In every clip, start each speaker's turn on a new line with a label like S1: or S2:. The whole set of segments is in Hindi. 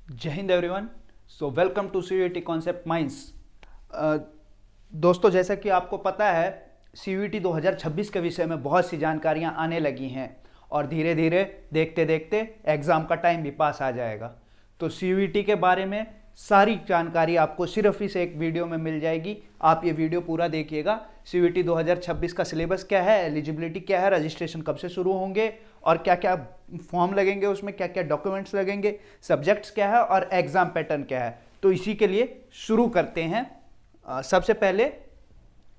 S1: जय Hind everyone. So welcome to CUET concept minds. दोस्तों, जैसा कि आपको पता है सीयूईटी 2026 के विषय में बहुत सी जानकारियां आने लगी हैं और धीरे धीरे देखते देखते एग्ज़ाम का टाइम भी पास आ जाएगा। तो सीयूईटी के बारे में सारी जानकारी आपको सिर्फ इस एक वीडियो में मिल जाएगी। आप ये वीडियो पूरा देखिएगा। सीयूईटी 2026 का सिलेबस क्या है, एलिजिबिलिटी क्या है, रजिस्ट्रेशन कब से शुरू होंगे और क्या क्या फॉर्म लगेंगे, उसमें क्या क्या डॉक्यूमेंट्स लगेंगे, सब्जेक्ट्स क्या है और एग्ज़ाम पैटर्न क्या है। तो इसी के लिए शुरू करते हैं। सबसे पहले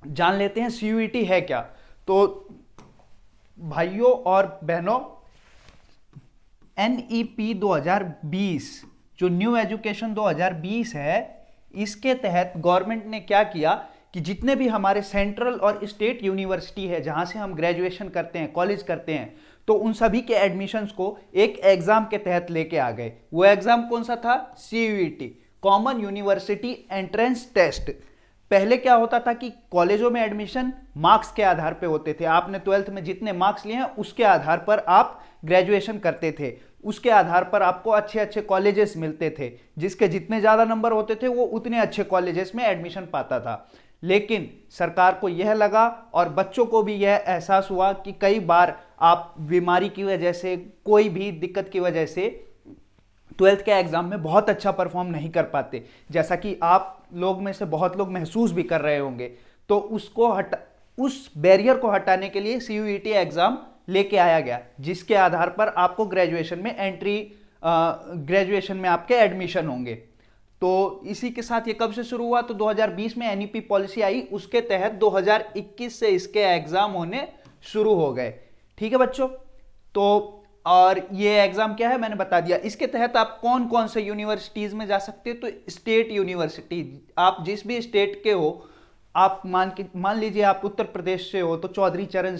S1: जान लेते हैं सीयूईटी है क्या। तो भाइयों और बहनों, एनईपी 2020 जो न्यू एजुकेशन 2020 है, इसके तहत गवर्नमेंट ने क्या किया कि जितने भी हमारे सेंट्रल और स्टेट यूनिवर्सिटी है जहां से हम ग्रेजुएशन करते हैं, कॉलेज करते हैं, तो उन सभी के एडमिशन्स को एक एग्जाम के तहत लेके आ गए। वो एग्जाम कौन सा था? CUET, common university entrance test. पहले क्या होता था कि कॉलेजों में एडमिशन मार्क्स के आधार पे होते थे। आपने 12th में जितने मार्क्स लिए हैं उसके आधार पर आप ग्रेजुएशन करते थे, उसके आधार पर आपको अच्छे अच्छे कॉलेजेस मिलते थे। जिसके जितने ज़्यादा नंबर होते थे वो उतने अच्छे कॉलेजेस में एडमिशन पाता था। लेकिन सरकार को यह लगा और बच्चों को भी यह एहसास हुआ कि कई बार आप बीमारी की वजह से, कोई भी दिक्कत की वजह से 12th के एग्जाम में बहुत अच्छा परफॉर्म नहीं कर पाते, जैसा कि आप लोग में से बहुत लोग महसूस भी कर रहे होंगे। तो उस बैरियर को हटाने के लिए सीयूईटी एग्जाम लेके आया गया, जिसके आधार पर आपको ग्रेजुएशन में आपके एडमिशन होंगे। तो इसी के साथ ये कब से शुरू हुआ? तो 2020 में एनईपी पॉलिसी आई, उसके तहत 2021 से इसके एग्जाम होने शुरू हो गए। ठीक है बच्चों। तो और ये एग्जाम क्या है मैंने बता दिया। इसके तहत आप कौन कौन से यूनिवर्सिटीज में जा सकते हैं? तो स्टेट यूनिवर्सिटी, आप जिस भी स्टेट के हो, आप मान लीजिए आप उत्तर प्रदेश से हो तो चौधरी चरण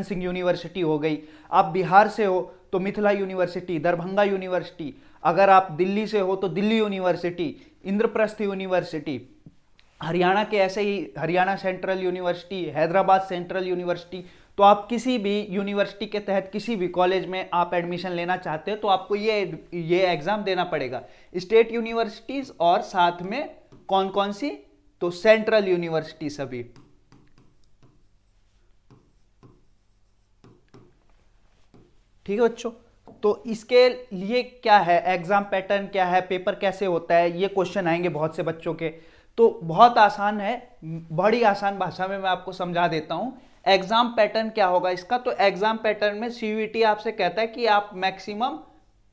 S1: सिंह यूनिवर्सिटी हो गई। आप बिहार से हो तो मिथिला यूनिवर्सिटी, दरभंगा यूनिवर्सिटी। अगर आप दिल्ली से हो तो दिल्ली यूनिवर्सिटी, इंद्रप्रस्थ यूनिवर्सिटी। हरियाणा के ऐसे ही Haryana central university, Hyderabad central university. तो आप किसी भी यूनिवर्सिटी के तहत किसी भी कॉलेज में आप एडमिशन लेना चाहते हो तो आपको ये एग्जाम देना पड़ेगा। स्टेट यूनिवर्सिटीज और साथ में कौन कौन सी? तो सेंट्रल यूनिवर्सिटी सभी। ठीक है बच्चों। तो इसके लिए क्या है, एग्जाम पैटर्न क्या है, पेपर कैसे होता है, ये क्वेश्चन आएंगे बहुत से बच्चों के। तो बहुत आसान है, बड़ी आसान भाषा में मैं आपको समझा देता हूं। एग्जाम पैटर्न क्या होगा इसका? तो एग्जाम पैटर्न में सीयूईटी आपसे कहता है कि आप मैक्सिमम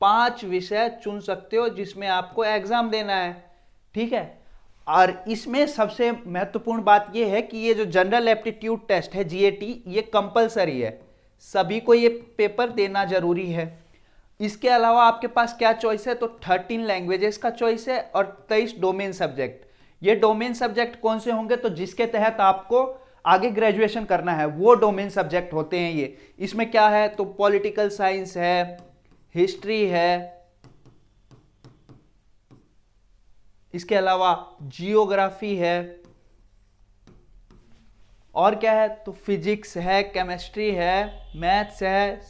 S1: 5 विषय चुन सकते हो जिसमें आपको एग्जाम देना है। ठीक है। और इसमें सबसे महत्वपूर्ण बात यह है कि ये जो जनरल एप्टीट्यूड टेस्ट है, जीएटी, ये कंपलसरी है। सभी को ये पेपर देना जरूरी है। इसके अलावा आपके पास क्या चॉइस है? तो 13 लैंग्वेजेस का चॉइस है और 23 डोमेन सब्जेक्ट। ये डोमेन सब्जेक्ट कौन से होंगे? तो जिसके तहत आपको आगे ग्रेजुएशन करना है वो डोमेन सब्जेक्ट होते हैं ये। इसमें क्या है? तो पॉलिटिकल साइंस है, हिस्ट्री है, इसके अलावा जियोग्राफी है, और क्या है? तो फिजिक्स है, केमिस्ट्री है, मैथ्स है,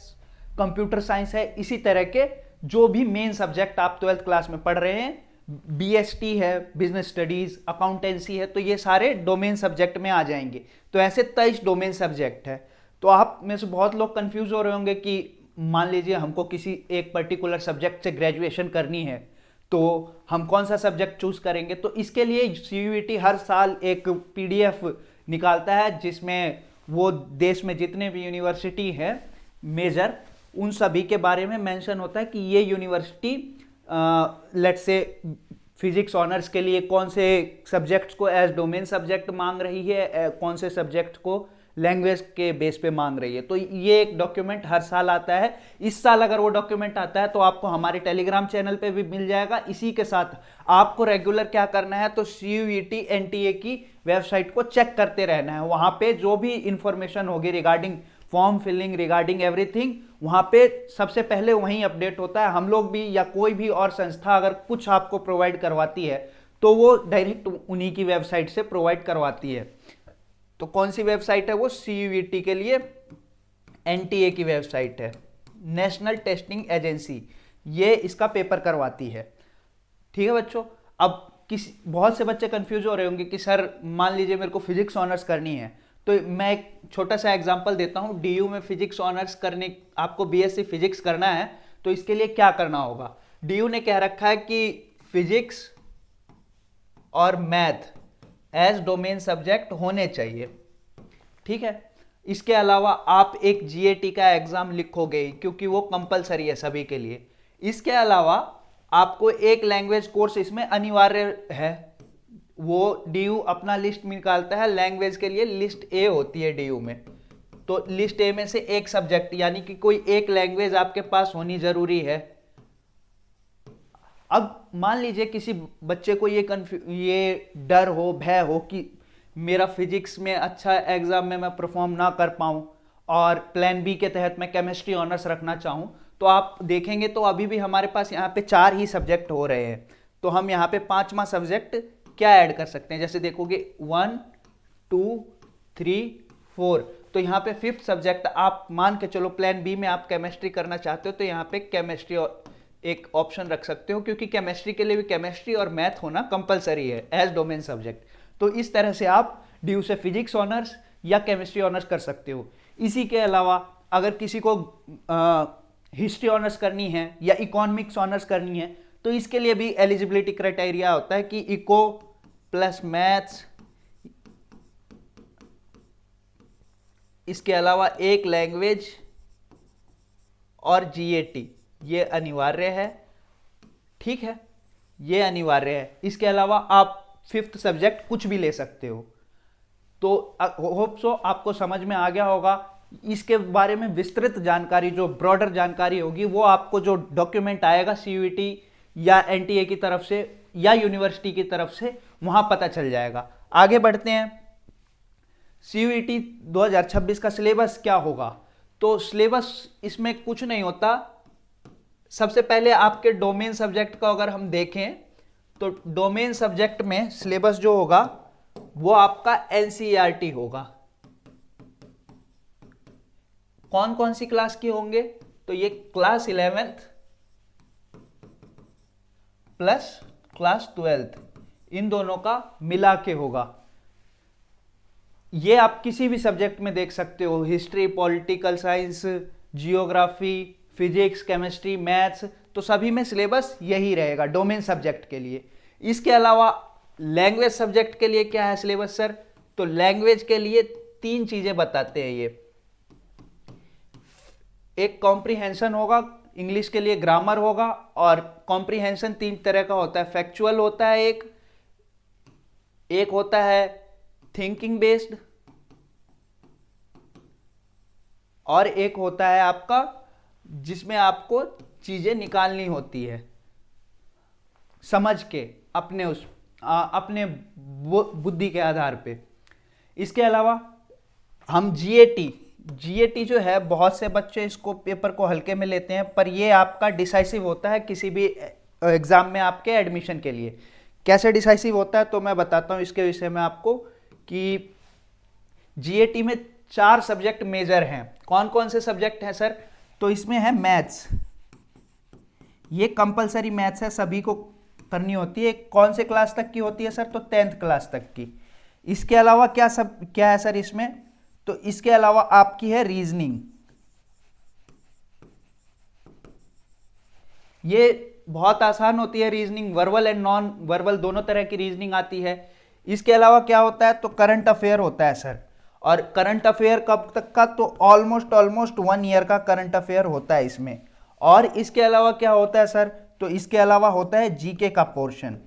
S1: कंप्यूटर साइंस है। इसी तरह के जो भी मेन सब्जेक्ट आप 12th क्लास में पढ़ रहे हैं, बीएसटी है, बिजनेस स्टडीज, अकाउंटेंसी है, तो ये सारे डोमेन सब्जेक्ट में आ जाएंगे। तो ऐसे 23 डोमेन सब्जेक्ट है। तो आप में से बहुत लोग कंफ्यूज हो रहे होंगे कि मान लीजिए हमको किसी एक पर्टिकुलर सब्जेक्ट से ग्रेजुएशन करनी है तो हम कौन सा सब्जेक्ट चूज करेंगे? तो इसके लिए सीयूईटी हर साल एक पीडीएफ निकालता है जिसमें वो देश में जितने भी यूनिवर्सिटी है मेजर, उन सभी के बारे में मेंशन होता है कि ये university let's say physics honours के लिए कौन से सब्जेक्ट्स को एज डोमेन सब्जेक्ट मांग रही है, कौन से सब्जेक्ट को लैंग्वेज के बेस पे मांग रही है। तो ये एक डॉक्यूमेंट हर साल आता है। इस साल अगर वो डॉक्यूमेंट आता है तो आपको हमारे टेलीग्राम चैनल पे भी मिल जाएगा। इसी के साथ आपको रेगुलर क्या करना है? तो सीयूईटी एनटीए की वेबसाइट को चेक करते रहना है। वहां पे जो भी इंफॉर्मेशन होगी regarding form filling, regarding everything, वहां पे सबसे पहले वहीं अपडेट होता है। हम लोग भी या कोई भी और संस्था अगर कुछ आपको प्रोवाइड करवाती है तो वो डायरेक्ट उन्हीं की वेबसाइट से प्रोवाइड करवाती है। तो कौन सी वेबसाइट है? वो सीयूईटी के लिए एनटीए की वेबसाइट है, नेशनल टेस्टिंग एजेंसी। ये इसका पेपर करवाती है। ठीक है बच्चों। अब बहुत से बच्चे कंफ्यूज हो रहे होंगे कि सर मान लीजिए मेरे को फिजिक्स ऑनर्स करनी है, तो मैं एक छोटा सा एग्जांपल देता हूँ। डीयू में फिजिक्स ऑनर्स करने, आपको बीएससी फिजिक्स करना है, तो इसके लिए क्या करना होगा। डीयू ने कह रखा है कि फिजिक्स और मैथ एज डोमेन सब्जेक्ट होने चाहिए। ठीक है। इसके अलावा आप एक जीएटी का एग्जाम लिखोगे क्योंकि वो कंपलसरी है सभी के लिए। इसके अलावा आपको एक लैंग्वेज कोर्स इसमें अनिवार्य है। वो डीयू अपना लिस्ट निकालता है, लैंग्वेज के लिए लिस्ट ए होती है डीयू में। तो लिस्ट ए में से एक सब्जेक्ट, यानी कि कोई एक लैंग्वेज आपके पास होनी जरूरी है। अब मान लीजिए किसी बच्चे को ये डर हो, भय हो कि मेरा फिजिक्स में अच्छा एग्जाम में मैं परफॉर्म ना कर पाऊं और प्लान बी के तहत मैं केमिस्ट्री ऑनर्स रखना चाहूं, तो आप देखेंगे तो अभी भी हमारे पास यहाँ पे 4 ही सब्जेक्ट हो रहे हैं। तो हम यहाँ पे 5वां सब्जेक्ट क्या ऐड कर सकते हैं, जैसे देखोगे 1 2 3 4, तो यहाँ पे 5th सब्जेक्ट आप मान के चलो प्लान बी में आप केमिस्ट्री करना चाहते हो तो यहाँ पे केमिस्ट्री एक ऑप्शन रख सकते हो, क्योंकि केमिस्ट्री के लिए भी केमिस्ट्री और मैथ होना कंपलसरी है एज डोमेन सब्जेक्ट। तो इस तरह से आप ड्यू से फिजिक्स ऑनर्स या केमिस्ट्री ऑनर्स कर सकते हो। इसी के अलावा अगर किसी को हिस्ट्री ऑनर्स करनी है या इकोनॉमिक्स ऑनर्स करनी है, तो इसके लिए भी एलिजिबिलिटी क्राइटेरिया होता है कि इको प्लस मैथ्स, इसके अलावा एक लैंग्वेज और जीएटी, ये अनिवार्य है। ठीक है, ये अनिवार्य है। इसके अलावा आप 5th सब्जेक्ट कुछ भी ले सकते हो। तो होप सो आपको समझ में आ गया होगा। इसके बारे में विस्तृत जानकारी, जो ब्रॉडर जानकारी होगी, वो आपको जो डॉक्यूमेंट आएगा सीयूईटी या एनटीए की तरफ से या यूनिवर्सिटी की तरफ से, वहां पता चल जाएगा। आगे बढ़ते हैं। सीयूईटी 2026 का सिलेबस क्या होगा। तो सिलेबस इसमें कुछ नहीं होता। सबसे पहले आपके डोमेन सब्जेक्ट का अगर हम देखें तो डोमेन सब्जेक्ट में सिलेबस जो होगा वो आपका एनसीईआरटी होगा। कौन कौन सी क्लास की होंगे, तो ये class 11th plus class 12th, इन दोनों का मिला के होगा। ये आप किसी भी सब्जेक्ट में देख सकते हो, history, political science, geography, physics, chemistry, maths, तो सभी में सिलेबस यही रहेगा डोमेन सब्जेक्ट के लिए। इसके अलावा लैंग्वेज सब्जेक्ट के लिए क्या है सिलेबस सर, तो लैंग्वेज के लिए 3 चीजें बताते हैं ये। एक कॉम्प्रिहेंशन होगा, इंग्लिश के लिए ग्रामर होगा, और कॉम्प्रिहेंशन 3 तरह का होता है। फैक्चुअल होता है एक होता है थिंकिंग बेस्ड, और एक होता है आपका जिसमें आपको चीजें निकालनी होती है समझ के अपने बुद्धि के आधार पे। इसके अलावा हम जीएटी जो है, बहुत से बच्चे इसको पेपर को हल्के में लेते हैं, पर ये आपका डिसाइसिव होता है किसी भी एग्जाम में आपके एडमिशन के लिए। कैसे डिसाइसिव होता है तो मैं बताता हूं इसके विषय में आपको, कि जीएटी में 4 सब्जेक्ट मेजर हैं। कौन कौन से सब्जेक्ट हैं सर, तो इसमें है मैथ्स, ये कंपलसरी मैथ्स है, सभी को करनी होती है। कौन से क्लास तक की होती है सर, तो 10th क्लास तक की। इसके अलावा क्या है सर इसमें, तो इसके अलावा आपकी है रीजनिंग। ये बहुत आसान होती है reasoning, verbal and non verbal दोनों तरह की रीजनिंग आती है। इसके अलावा क्या होता है, तो करंट अफेयर होता है सर, और करंट अफेयर कब तक का, तो ऑलमोस्ट 1 ईयर का करंट अफेयर होता है इसमें। और इसके अलावा क्या होता है सर, तो इसके अलावा होता है जीके का पोर्शन।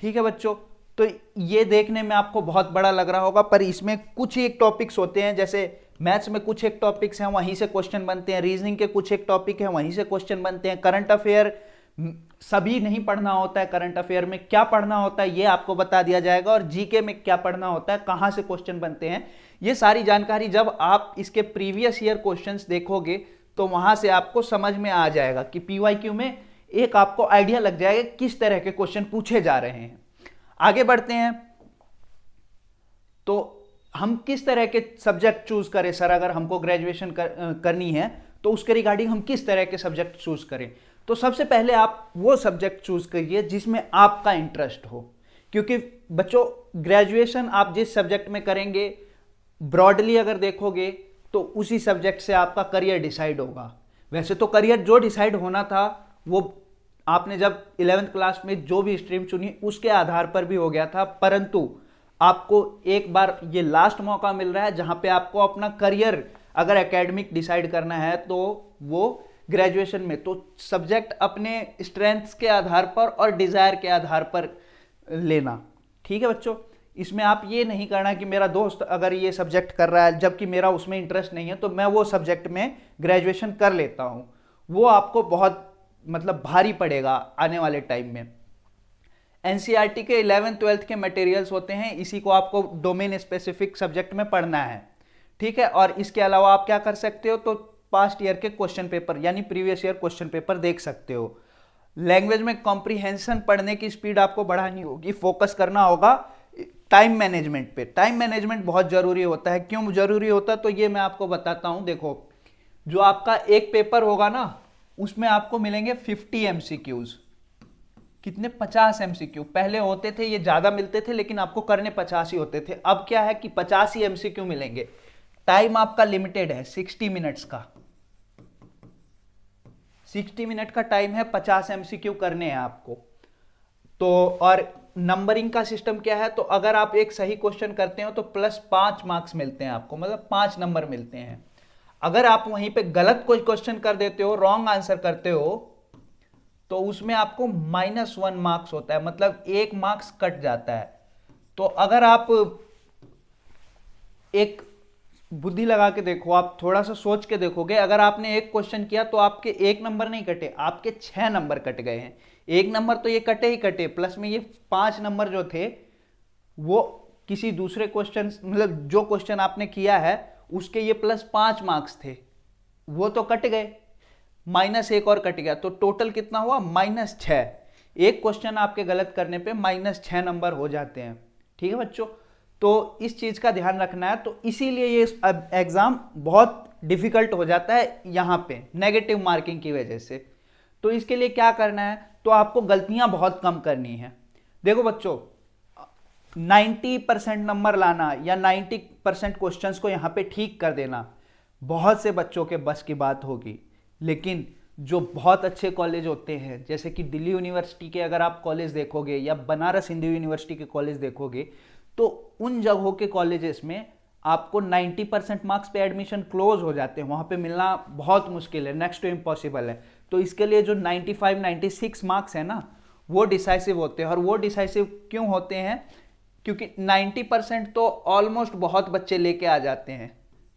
S1: ठीक है बच्चों, तो ये देखने में आपको बहुत बड़ा लग रहा होगा, पर इसमें कुछ एक टॉपिक्स होते हैं, जैसे मैथ्स में कुछ एक टॉपिक्स हैं वहीं से क्वेश्चन बनते हैं, रीजनिंग के कुछ एक टॉपिक हैं वहीं से क्वेश्चन बनते हैं। करंट अफेयर सभी नहीं पढ़ना होता है, करंट अफेयर में क्या पढ़ना होता है ये आपको बता दिया जाएगा, और जीके में क्या पढ़ना होता है, कहां से क्वेश्चन बनते हैं, ये सारी जानकारी जब आप इसके प्रीवियस ईयर क्वेश्चंस देखोगे तो वहां से आपको समझ में आ जाएगा कि पीवाईक्यू में एक आपको आइडिया लग जाएगा किस तरह के क्वेश्चन पूछे जा रहे हैं। आगे बढ़ते हैं, तो हम किस तरह के सब्जेक्ट चूज करें सर, अगर हमको ग्रेजुएशन करनी है, तो उसके रिगार्डिंग हम किस तरह के सब्जेक्ट चूज करें। तो सबसे पहले आप वो सब्जेक्ट चूज करिए जिसमें आपका इंटरेस्ट हो, क्योंकि बच्चों ग्रेजुएशन आप जिस सब्जेक्ट में करेंगे, ब्रॉडली अगर देखोगे तो उसी सब्जेक्ट से आपका करियर डिसाइड होगा। वैसे तो करियर जो डिसाइड होना था वो आपने जब 11th क्लास में जो भी स्ट्रीम चुनी उसके आधार पर भी हो गया था, परंतु आपको एक बार ये लास्ट मौका मिल रहा है जहां पे आपको अपना करियर अगर एकेडमिक डिसाइड करना है तो वो ग्रेजुएशन में, तो सब्जेक्ट अपने स्ट्रेंथ्स के आधार पर और डिजायर के आधार पर लेना। ठीक है बच्चों, इसमें आप ये नहीं करना कि मेरा दोस्त अगर ये सब्जेक्ट कर रहा है जबकि मेरा उसमें इंटरेस्ट नहीं है तो मैं वो सब्जेक्ट में ग्रेजुएशन कर लेता हूं, वो आपको बहुत मतलब भारी पड़ेगा आने वाले टाइम में। एनसीईआरटी के 11th 12th के मटेरियल्स होते हैं, इसी को आपको डोमेन स्पेसिफिक सब्जेक्ट में पढ़ना है। ठीक है, और इसके अलावा आप क्या कर सकते हो, तो पास्ट ईयर के क्वेश्चन पेपर यानी प्रीवियस ईयर क्वेश्चन पेपर देख सकते हो। लैंग्वेज में कॉम्प्रीहेंशन पढ़ने की स्पीड आपको बढ़ानी होगी, फोकस करना होगा टाइम मैनेजमेंट पे। टाइम मैनेजमेंट बहुत जरूरी होता है। क्यों जरूरी होता है तो ये मैं आपको बताता हूं। देखो, जो आपका एक पेपर होगा ना उसमें आपको मिलेंगे 50 एमसीक्यूज। कितने? 50 एमसीक्यू। पहले होते थे ये ज्यादा मिलते थे लेकिन आपको करने 50 ही होते थे। अब क्या है कि 50 ही एमसीक्यू मिलेंगे। टाइम आपका लिमिटेड है 60 मिनट्स का। 60 मिनट का टाइम है, 50 एमसीक्यू करने हैं आपको। तो और नंबरिंग का सिस्टम क्या है, तो अगर आप एक सही क्वेश्चन करते हो तो +5 मार्क्स मिलते हैं आपको, मतलब 5 नंबर मिलते हैं। अगर आप वहीं पे गलत कोई क्वेश्चन कर देते हो, रॉन्ग आंसर करते हो, तो उसमें आपको -1 मार्क्स होता है, मतलब 1 मार्क्स कट जाता है। तो अगर आप एक बुद्धि लगा के देखो, आप थोड़ा सा सोच के देखोगे, अगर आपने एक क्वेश्चन किया तो आपके 1 नंबर नहीं कटे, आपके 6 नंबर कट गए हैं। 1 नंबर तो ये कटे ही कटे, प्लस में ये 5 नंबर जो थे वो किसी दूसरे क्वेश्चन, मतलब जो क्वेश्चन आपने किया है उसके ये +5 मार्क्स थे, वो तो कट गए, -1 और कट गया, तो टोटल कितना हुआ? -6। एक क्वेश्चन आपके गलत करने पे -6 नंबर हो जाते हैं। ठीक है बच्चों, तो इस चीज का ध्यान रखना है। तो इसीलिए ये एग्जाम बहुत डिफिकल्ट हो जाता है यहाँ पे नेगेटिव मार्किंग की वजह से। तो इसके लिए क्या करना है, तो आपको गलतियां बहुत कम करनी है। देखो बच्चों, 90% नंबर लाना या 90% क्वेश्चंस को यहाँ पे ठीक कर देना बहुत से बच्चों के बस की बात होगी, लेकिन जो बहुत अच्छे कॉलेज होते हैं जैसे कि दिल्ली यूनिवर्सिटी के अगर आप कॉलेज देखोगे या बनारस हिंदू यूनिवर्सिटी के कॉलेज देखोगे, तो उन जगहों के कॉलेजेस में आपको 90% मार्क्स पे एडमिशन क्लोज हो जाते हैं, वहाँ पे मिलना बहुत मुश्किल है, नेक्स्ट टू इम्पॉसिबल है। तो इसके लिए जो 95 96 मार्क्स है ना वो डिसाइसिव होते हैं। और वो डिसाइसिव क्यों होते हैं, क्योंकि 90% तो ऑलमोस्ट बहुत बच्चे लेके आ जाते हैं।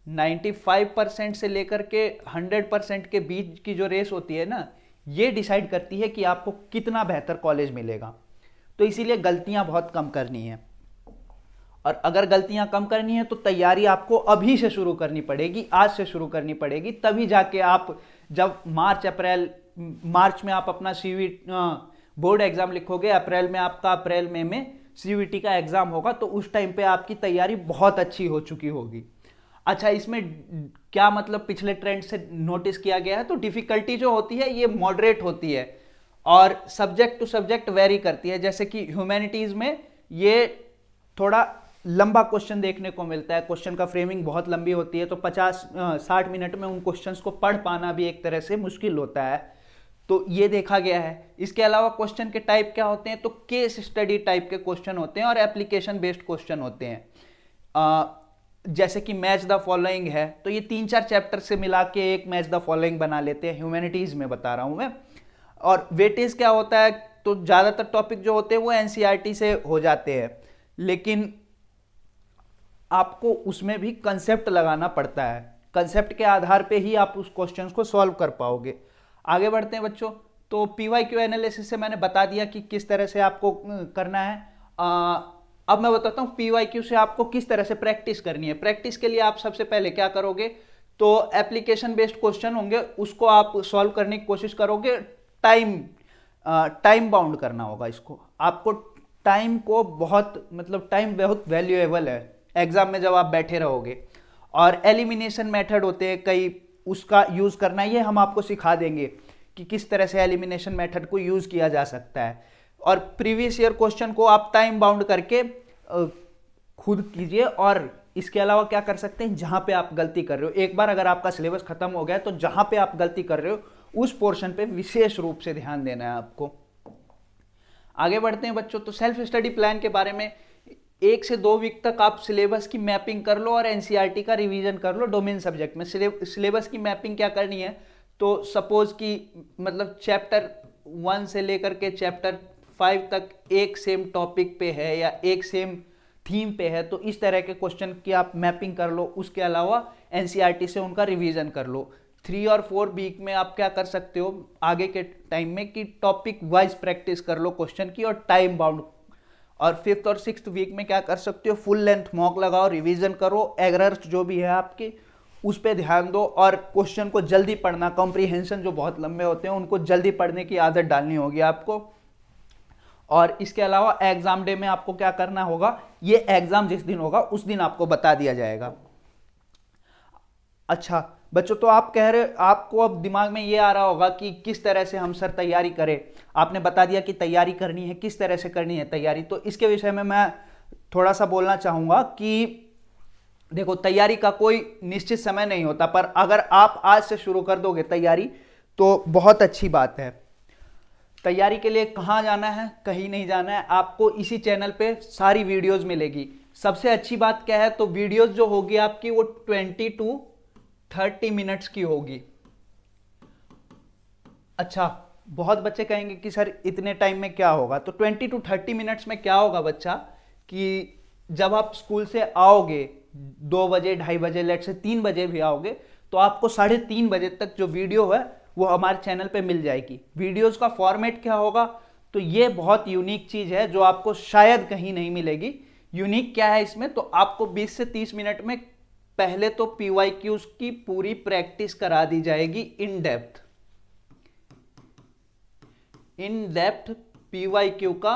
S1: 95% से लेकर के 100% के बीच की जो रेस होती है ना, ये डिसाइड करती है कि आपको कितना बेहतर कॉलेज मिलेगा। तो इसीलिए गलतियां बहुत कम करनी है, और अगर गलतियां कम करनी है तो तैयारी आपको अभी से शुरू करनी पड़ेगी, आज से शुरू करनी पड़ेगी, तभी जाके आप जब मार्च में आप अपना बोर्ड एग्जाम लिखोगे, अप्रैल मई में सीयूईटी का एग्जाम होगा, तो उस टाइम पे आपकी तैयारी बहुत अच्छी हो चुकी होगी। अच्छा, इसमें क्या मतलब पिछले ट्रेंड से नोटिस किया गया है, तो डिफिकल्टी जो होती है ये मॉडरेट होती है और सब्जेक्ट टू सब्जेक्ट वेरी करती है। जैसे कि ह्यूमैनिटीज में ये थोड़ा लंबा क्वेश्चन देखने को मिलता है, क्वेश्चन का फ्रेमिंग बहुत लंबी होती है, तो 50-60 मिनट में उन क्वेश्चंस को पढ़ पाना भी एक तरह से मुश्किल होता है, तो ये देखा गया है। इसके अलावा क्वेश्चन के टाइप क्या होते हैं, तो केस स्टडी टाइप के क्वेश्चन होते हैं और एप्लीकेशन बेस्ड क्वेश्चन होते हैं। जैसे कि मैच द फॉलोइंग है, तो ये 3-4 चैप्टर से मिला के एक मैच द फॉलोइंग बना लेते हैं, ह्यूमैनिटीज में बता रहा हूं मैं। और वेटेज क्या होता है, तो ज्यादातर टॉपिक जो होते हैं वो एनसीईआरटी से हो जाते हैं, लेकिन आपको उसमें भी कंसेप्ट लगाना पड़ता है, कंसेप्ट के आधार पे ही आप उस क्वेश्चन को सॉल्व कर पाओगे। आगे बढ़ते हैं बच्चों, तो पीवाईक्यू एनालिसिस से मैंने बता दिया कि किस तरह से आपको करना है। अब मैं बताता हूँ पीवाईक्यू से आपको किस तरह से प्रैक्टिस करनी है। प्रैक्टिस के लिए आप सबसे पहले क्या करोगे, तो एप्लीकेशन बेस्ड क्वेश्चन होंगे उसको आप सॉल्व करने की कोशिश करोगे। टाइम बाउंड करना होगा इसको आपको। टाइम को बहुत मतलब टाइम बहुत वैल्यूएबल है एग्जाम में जब आप बैठे रहोगे। और एलिमिनेशन मेथड होते हैं कई उसका यूज़ करना है, ये हम आपको सिखा देंगे कि किस तरह से एलिमिनेशन मेथड को यूज़ किया जा सकता है। और प्रीवियस ईयर क्वेश्चन को आप टाइम बाउंड करके खुद कीजिए। और इसके अलावा क्या कर सकते हैं, जहां पे आप गलती कर रहे हो, एक बार अगर आपका सिलेबस खत्म हो गया तो जहां पे आप गलती कर रहे हो उस पोर्शन पे विशेष रूप से ध्यान देना है आपको। आगे बढ़ते हैं बच्चों। तो सेल्फ स्टडी प्लान के बारे में 1 से 2 वीक तक आप सिलेबस की मैपिंग कर लो और एनसीईआरटी का रिवीजन कर लो डोमेन सब्जेक्ट में। सिलेबस की मैपिंग क्या करनी है, तो सपोज कि मतलब चैप्टर 1 से लेकर के चैप्टर 5 तक एक सेम टॉपिक पे है या एक सेम थीम पे है, तो इस तरह के क्वेश्चन की आप मैपिंग कर लो। उसके अलावा एनसीईआरटी से उनका रिवीजन कर लो। 3 और 4 वीक में आप क्या कर सकते हो आगे के टाइम में कि टॉपिक वाइज प्रैक्टिस कर लो क्वेश्चन की और टाइम बाउंड। और 5th और 6th वीक में क्या कर सकते हो, फुल लेंथ मॉक लगाओ, रिवीजन करो, एरर्स जो भी है आपके उस पर ध्यान दो और क्वेश्चन को जल्दी पढ़ना। कॉम्प्रीहेंशन जो बहुत लंबे होते हैं उनको जल्दी पढ़ने की आदत डालनी होगी आपको। और इसके अलावा एग्जाम डे में आपको क्या करना होगा, ये एग्जाम जिस दिन होगा उस दिन आपको बता दिया जाएगा। अच्छा बच्चों, तो आप कह रहे, आपको अब दिमाग में ये आ रहा होगा कि किस तरह से हम सर तैयारी करें। आपने बता दिया कि तैयारी करनी है, किस तरह से करनी है तैयारी। तो इसके विषय में मैं थोड़ा सा बोलना चाहूँगा कि देखो, तैयारी का कोई निश्चित समय नहीं होता, पर अगर आप आज से शुरू कर दोगे तैयारी तो बहुत अच्छी बात है। तैयारी के लिए कहाँ जाना है, कहीं नहीं जाना है, आपको इसी चैनल पे सारी वीडियोस मिलेगी। सबसे अच्छी बात क्या है, तो वीडियोस जो होगी आपकी वो 20 to 30 मिनट्स की होगी। अच्छा, बहुत बच्चे कहेंगे कि सर इतने टाइम में क्या होगा, तो 20 to 30 मिनट्स में क्या होगा बच्चा, कि जब आप स्कूल से आओगे 2 बजे 2:30 बजे, लेट से 3 बजे भी आओगे, तो आपको 3:30 बजे तक जो वीडियो है वो हमारे चैनल पे मिल जाएगी। वीडियोस का फॉर्मेट क्या होगा, तो ये बहुत यूनिक चीज है जो आपको शायद कहीं नहीं मिलेगी। यूनिक क्या है इसमें, तो आपको 20 से 30 मिनट में पहले तो पीवाईक्यूज की पूरी प्रैक्टिस करा दी जाएगी इन डेप्थ पीवाईक्यू का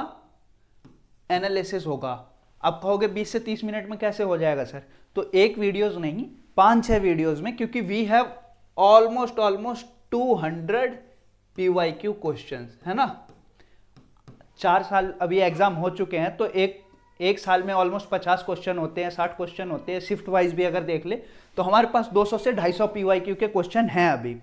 S1: एनालिसिस होगा। अब कहोगे 20 से 30 मिनट में कैसे हो जाएगा सर, तो एक वीडियोस नहीं 5-6 वीडियोस में, क्योंकि we have almost 200 PYQ questions, है ना। 4 साल अभी एग्जाम हो चुके हैं, तो एक साल में ऑलमोस्ट 50 क्वेश्चन होते हैं, 60 क्वेश्चन होते हैं। शिफ्ट वाइज भी अगर देख ले तो हमारे पास 200 से 250 पीवाईक्यू के क्वेश्चन हैं अभी।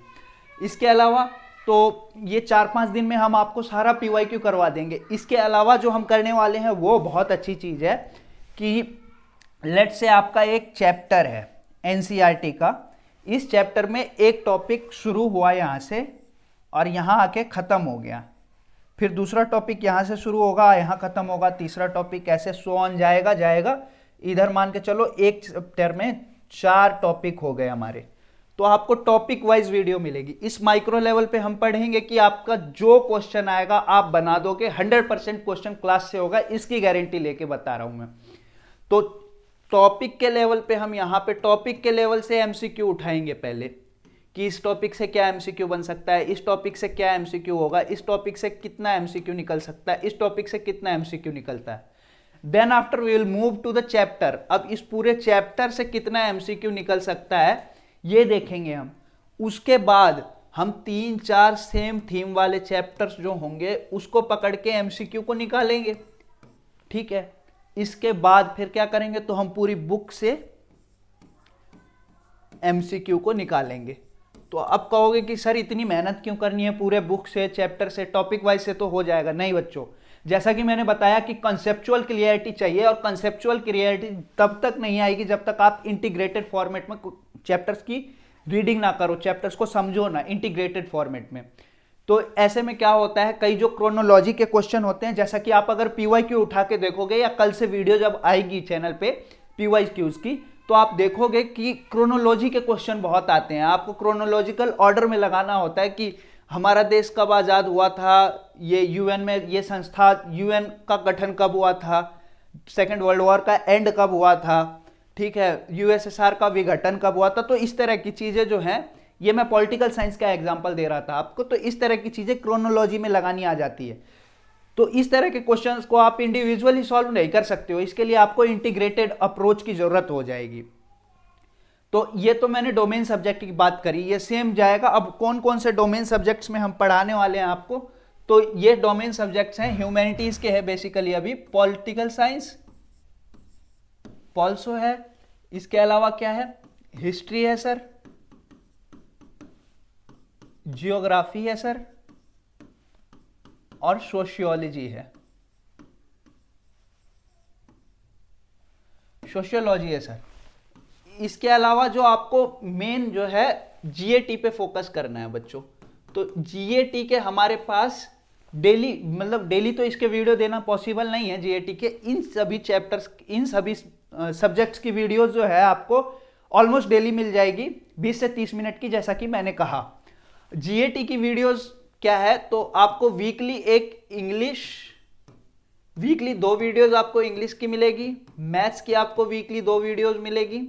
S1: इसके अलावा तो ये 4-5 दिन में हम आपको सारा पीवाईक्यू करवा देंगे। इसके अलावा जो हम करने वाले हैं वो बहुत अच्छी चीज़ है कि लेट से आपका एक चैप्टर है एनसीईआरटी का, इस चैप्टर में एक टॉपिक शुरू हुआ यहाँ से और यहाँ आके ख़त्म हो गया, फिर दूसरा टॉपिक यहाँ से शुरू होगा, यहाँ खत्म होगा, तीसरा टॉपिक ऐसे सो ऑन जाएगा। इधर मान के चलो एक चैप्टर में 4 टॉपिक हो गए हमारे, तो आपको टॉपिक वाइज वीडियो मिलेगी। इस माइक्रो लेवल पे हम पढ़ेंगे कि आपका जो क्वेश्चन आएगा आप बना दोगे, 100% क्वेश्चन क्लास से होगा, इसकी गारंटी लेके बता रहा हूं मैं। तो टॉपिक के लेवल पे हम यहाँ पे टॉपिक के लेवल से एमसीक्यू उठाएंगे पहले, कि इस टॉपिक से क्या एमसीक्यू बन सकता है, इस टॉपिक से क्या एमसीक्यू होगा, इस टॉपिक से कितना एमसीक्यू निकल सकता है, इस टॉपिक से कितना एमसीक्यू निकलता है। Then after we will move to the chapter. अब इस पूरे चैप्टर से कितना एमसीक्यू निकल सकता है ये देखेंगे हम। उसके बाद हम 3-4 सेम थीम वाले चैप्टर्स जो होंगे उसको पकड़ के एमसीक्यू को निकालेंगे, ठीक है। इसके बाद फिर क्या करेंगे, तो हम पूरी बुक से एमसीक्यू को निकालेंगे। तो अब कहोगे कि सर इतनी मेहनत क्यों करनी है, पूरे बुक से, चैप्टर से, टॉपिक वाइज से तो हो जाएगा। नहीं बच्चों, जैसा कि मैंने बताया कि कंसेप्चुअल क्लियरिटी चाहिए, और कंसेप्चुअल क्लियरिटी तब तक नहीं आएगी जब तक आप इंटीग्रेटेड फॉर्मेट में चैप्टर्स की रीडिंग ना करो, चैप्टर्स को समझो ना इंटीग्रेटेड फॉर्मेट में। तो ऐसे में क्या होता है, कई जो क्रोनोलॉजी के क्वेश्चन होते हैं, जैसा कि आप अगर पीवाईक्यू उठा के देखोगे या कल से वीडियो जब आएगी चैनल पे पीवाईक्यूज की, तो आप देखोगे कि क्रोनोलॉजी के क्वेश्चन बहुत आते हैं। आपको क्रोनोलॉजिकल ऑर्डर में लगाना होता है कि हमारा देश कब आज़ाद हुआ था, ये यूएन में ये संस्था, यूएन का गठन कब हुआ था, सेकेंड वर्ल्ड वॉर का एंड कब हुआ था, ठीक है, यूएसएसआर का विघटन कब हुआ था। तो इस तरह की चीज़ें जो हैं, ये मैं पॉलिटिकल साइंस का एग्जाम्पल दे रहा था आपको, तो इस तरह की चीज़ें क्रोनोलॉजी में लगानी आ जाती है। तो इस तरह के क्वेश्चंस को आप इंडिविजुअली सॉल्व नहीं कर सकते हो, इसके लिए आपको इंटीग्रेटेड अप्रोच की जरूरत हो जाएगी। तो ये तो मैंने डोमेन सब्जेक्ट की बात करी, ये सेम जाएगा। अब कौन कौन से डोमेन सब्जेक्ट्स में हम पढ़ाने वाले हैं आपको, तो ये डोमेन सब्जेक्ट्स हैं, ह्यूमैनिटीज के हैं बेसिकली अभी, पॉलिटिकल साइंस पॉल्सो है, इसके अलावा क्या है, हिस्ट्री है सर, जियोग्राफी है सर, और सोशियोलॉजी है, सोशियोलॉजी है सर। इसके अलावा जो आपको मेन जो है जीएटी पे फोकस करना है बच्चों, तो जीएटी के हमारे पास डेली, मतलब डेली तो इसके वीडियो देना पॉसिबल नहीं है, जीएटी के इन सभी चैप्टर्स, इन सभी सब्जेक्ट्स की वीडियोस जो है आपको ऑलमोस्ट डेली मिल जाएगी 20 से 30 मिनट की, जैसा कि मैंने कहा। जीएटी की वीडियोस क्या है, तो आपको वीकली एक इंग्लिश, वीकली 2 वीडियोस आपको इंग्लिश की मिलेगी, मैथ्स की आपको वीकली 2 वीडियोस मिलेगी,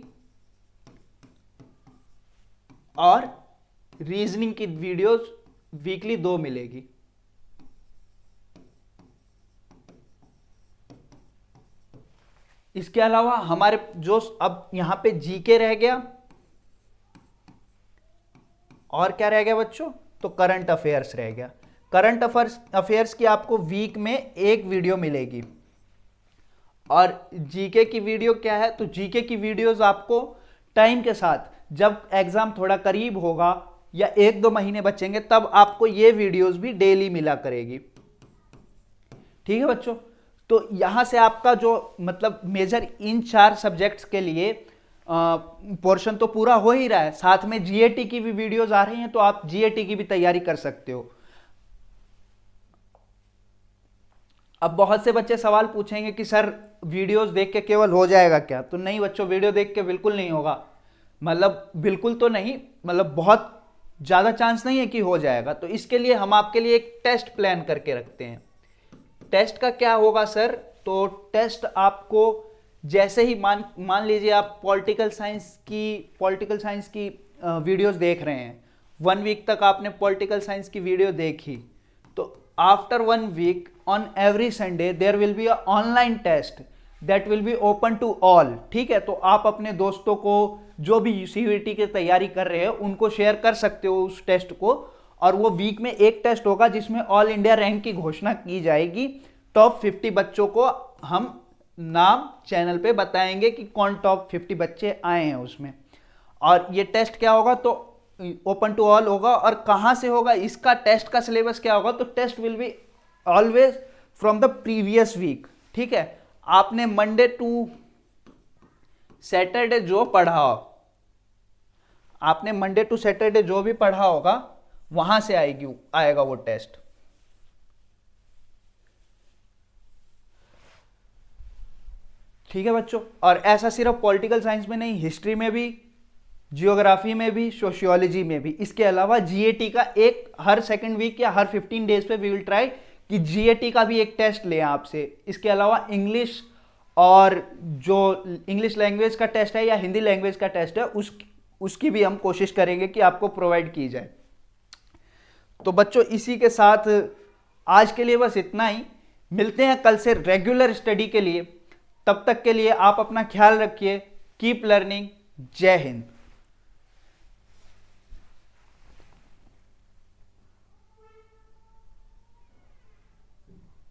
S1: और रीजनिंग की वीडियोस वीकली 2 मिलेगी। इसके अलावा हमारे जो अब यहां पे जीके रह गया, और क्या रह गया बच्चों, तो करंट अफेयर्स रह गया। करंट अफेयर्स की आपको वीक में एक वीडियो मिलेगी। और जीके की वीडियो क्या है, तो जीके की वीडियोस आपको टाइम के साथ, जब एग्जाम थोड़ा करीब होगा या 1-2 महीने बचेंगे, तब आपको ये वीडियोस भी डेली मिला करेगी। ठीक है बच्चों, तो यहां से आपका जो मतलब मेजर इन 4 सब्जेक्ट्स के लिए पोर्शन तो पूरा हो ही रहा है, साथ में जीएटी की भी वीडियोस आ रही हैं, तो आप जीएटी की भी तैयारी कर सकते हो। अब बहुत से बच्चे सवाल पूछेंगे कि सर वीडियोस देख के केवल हो जाएगा क्या, तो नहीं बच्चों, वीडियो देख के बिल्कुल नहीं होगा, मतलब बिल्कुल तो नहीं, मतलब बहुत ज़्यादा चांस नहीं है कि हो जाएगा। तो इसके लिए हम आपके लिए एक टेस्ट प्लान करके रखते हैं। टेस्ट का क्या होगा सर, तो टेस्ट आपको जैसे ही मान लीजिए आप पॉलिटिकल साइंस की वीडियोस देख रहे हैं, 1 वीक तक आपने पॉलिटिकल साइंस की वीडियो देखी, तो after 1 week on every Sunday there will be a online test that will be open to all. ठीक है, तो आप अपने दोस्तों को जो भी सीयूईटी की तैयारी कर रहे हैं उनको शेयर कर सकते हो उस टेस्ट को, और वो वीक में एक टेस्ट होगा जिसमें ऑल इंडिया रैंक की घोषणा की जाएगी। टॉप 50 बच्चों को हम नाम चैनल पे बताएंगे कि कौन टॉप 50 बच्चे आए हैं उसमें। और ये टेस्ट क्या होगा, तो ओपन टू ऑल होगा। और कहाँ से होगा, इसका टेस्ट का सिलेबस क्या होगा, तो test will be always from the previous week. ठीक है, आपने मंडे टू सैटरडे जो पढ़ा हो, आपने मंडे टू सैटरडे जो भी पढ़ा होगा वहां से आएगा वो टेस्ट। ठीक है बच्चों, और ऐसा सिर्फ पॉलिटिकल साइंस में नहीं, हिस्ट्री में भी, जियोग्राफी में भी, सोशियोलॉजी में भी। इसके अलावा जीएटी का एक हर सेकंड वीक या हर 15 डेज पे वी विल ट्राई कि जीएटी का भी एक टेस्ट लें आपसे। इसके अलावा इंग्लिश, और जो इंग्लिश लैंग्वेज का टेस्ट है या हिंदी लैंग्वेज का टेस्ट है, उसकी भी हम कोशिश करेंगे कि आपको प्रोवाइड की जाए। तो बच्चों इसी के साथ आज के लिए बस इतना ही। मिलते हैं कल से रेगुलर स्टडी के लिए। तब तक के लिए आप अपना ख्याल रखिए। Keep learning. जय हिंद।